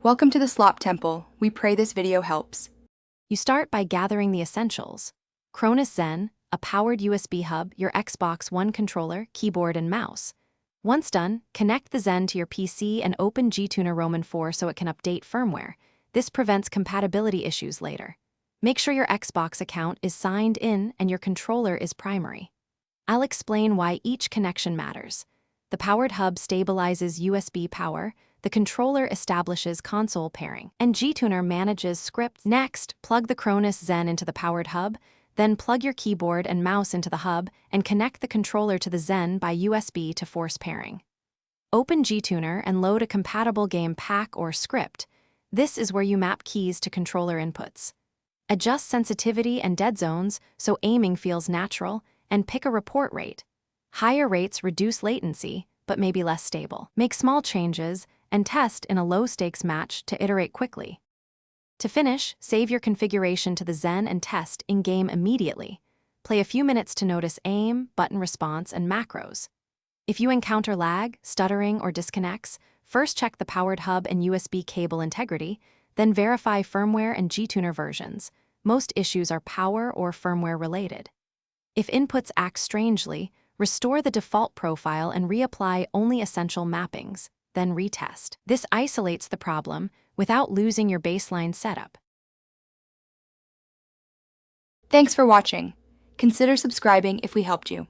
Welcome to the Slop Temple. We pray this video helps. You start by gathering the essentials: Cronus Zen, a powered USB hub, your Xbox One controller, keyboard, and mouse. Once done, connect the Zen to your PC and open GTuner Roman 4 so it can update firmware. This prevents compatibility issues later. Make sure your Xbox account is signed in and your controller is primary. I'll explain why each connection matters. The powered hub stabilizes USB power, the controller establishes console pairing, and GTuner manages scripts. Next, plug the Cronus Zen into the powered hub, then plug your keyboard and mouse into the hub and connect the controller to the Zen by USB to force pairing. Open GTuner and load a compatible game pack or script. This is where you map keys to controller inputs. Adjust sensitivity and dead zones so aiming feels natural, and pick a report rate. Higher rates reduce latency, but may be less stable. Make small changes and test in a low-stakes match to iterate quickly. To finish, save your configuration to the Zen and test in-game immediately. Play a few minutes to notice aim, button response, and macros. If you encounter lag, stuttering, or disconnects, first check the powered hub and USB cable integrity, then verify firmware and GTuner versions. Most issues are power or firmware related. If inputs act strangely, restore the default profile and reapply only essential mappings, then retest. This isolates the problem without losing your baseline setup. Thanks for watching. Consider subscribing if we helped you.